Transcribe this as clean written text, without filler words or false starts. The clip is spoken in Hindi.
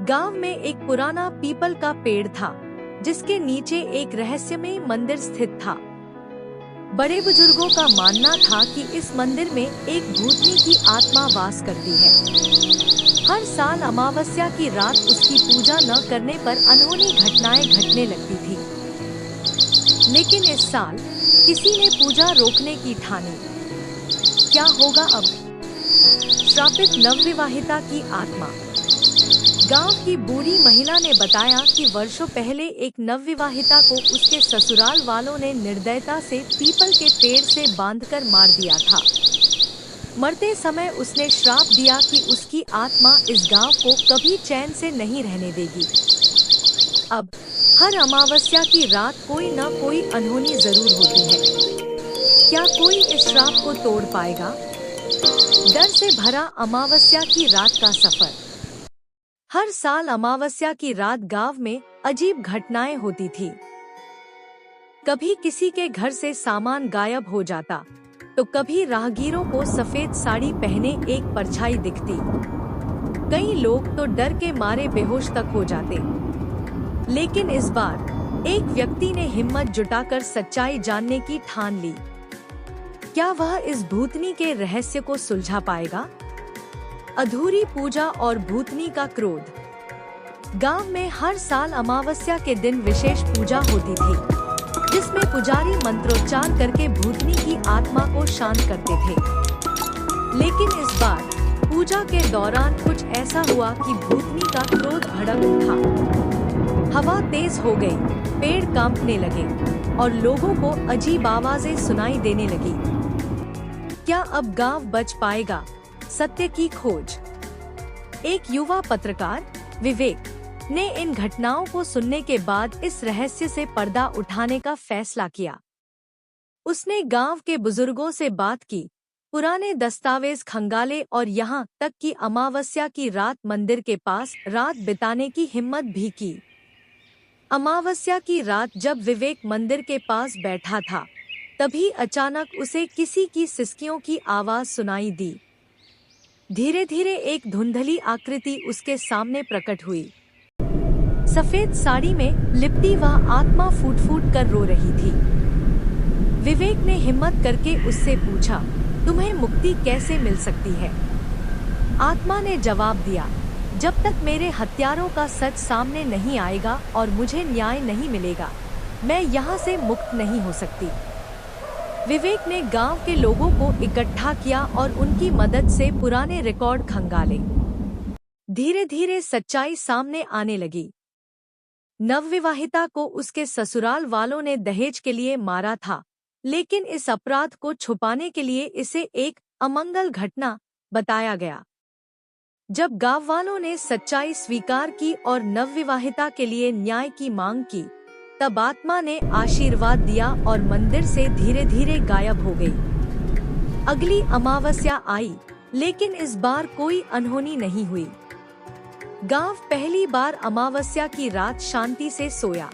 गांव में एक पुराना पीपल का पेड़ था, जिसके नीचे एक रहस्यमय मंदिर स्थित था। बड़े बुजुर्गों का मानना था कि इस मंदिर में एक भूतनी की आत्मा वास करती है। हर साल अमावस्या की रात उसकी पूजा न करने पर अनहोनी घटनाएं घटने लगती थी। लेकिन इस साल किसी ने पूजा रोकने की ठानी। क्या होगा अब? श्रापित नवविवाहिता की आत्मा। गांव की बूढ़ी महिला ने बताया कि वर्षों पहले एक नवविवाहिता को उसके ससुराल वालों ने निर्दयता से पीपल के पेड़ से बांधकर मार दिया था। मरते समय उसने श्राप दिया कि उसकी आत्मा इस गांव को कभी चैन से नहीं रहने देगी। अब हर अमावस्या की रात कोई न कोई अनहोनी जरूर होती है। क्या कोई इस श्राप को तोड़ पाएगा? डर से भरा अमावस्या की रात का सफर। हर साल अमावस्या की रात गांव में अजीब घटनाएं होती थी। कभी किसी के घर से सामान गायब हो जाता, तो कभी राहगीरों को सफेद साड़ी पहने एक परछाई दिखती। कई लोग तो डर के मारे बेहोश तक हो जाते। लेकिन इस बार एक व्यक्ति ने हिम्मत जुटाकर सच्चाई जानने की ठान ली। क्या वह इस भूतनी के रहस्य को सुलझा पाएगा? अधूरी पूजा और भूतनी का क्रोध। गांव में हर साल अमावस्या के दिन विशेष पूजा होती थी, जिसमें पुजारी मंत्रोच्चार करके भूतनी की आत्मा को शांत करते थे। लेकिन इस बार पूजा के दौरान कुछ ऐसा हुआ कि भूतनी का क्रोध भड़क उठा। हवा तेज हो गई, पेड़ कांपने लगे और लोगों को अजीब आवाजें सुनाई देने लगी। क्या अब गांव बच पाएगा? सत्य की खोज। एक युवा पत्रकार विवेक ने इन घटनाओं को सुनने के बाद इस रहस्य से पर्दा उठाने का फैसला किया। उसने गांव के बुजुर्गों से बात की, पुराने दस्तावेज खंगाले और यहाँ तक कि अमावस्या की रात मंदिर के पास रात बिताने की हिम्मत भी की। अमावस्या की रात जब विवेक मंदिर के पास बैठा था, तभी अचानक उसे किसी की सिसकियों की आवाज सुनाई दी। धीरे धीरे एक धुंधली आकृति उसके सामने प्रकट हुई। सफेद साड़ी में लिपटी वह आत्मा फूट फूट कर रो रही थी। विवेक ने हिम्मत करके उससे पूछा, तुम्हें मुक्ति कैसे मिल सकती है? आत्मा ने जवाब दिया, जब तक मेरे हत्यारों का सच सामने नहीं आएगा और मुझे न्याय नहीं मिलेगा, मैं यहाँ से मुक्त नहीं हो सकती। विवेक ने गांव के लोगों को इकट्ठा किया और उनकी मदद से पुराने रिकॉर्ड खंगाले। धीरे धीरे सच्चाई सामने आने लगी। नवविवाहिता को उसके ससुराल वालों ने दहेज के लिए मारा था, लेकिन इस अपराध को छुपाने के लिए इसे एक अमंगल घटना बताया गया। जब गांव वालों ने सच्चाई स्वीकार की और नवविवाहिता के लिए न्याय की मांग की, तब आत्मा ने आशीर्वाद दिया और मंदिर से धीरे धीरे गायब हो गई। अगली अमावस्या आई, लेकिन इस बार कोई अनहोनी नहीं हुई। गांव पहली बार अमावस्या की रात शांति से सोया।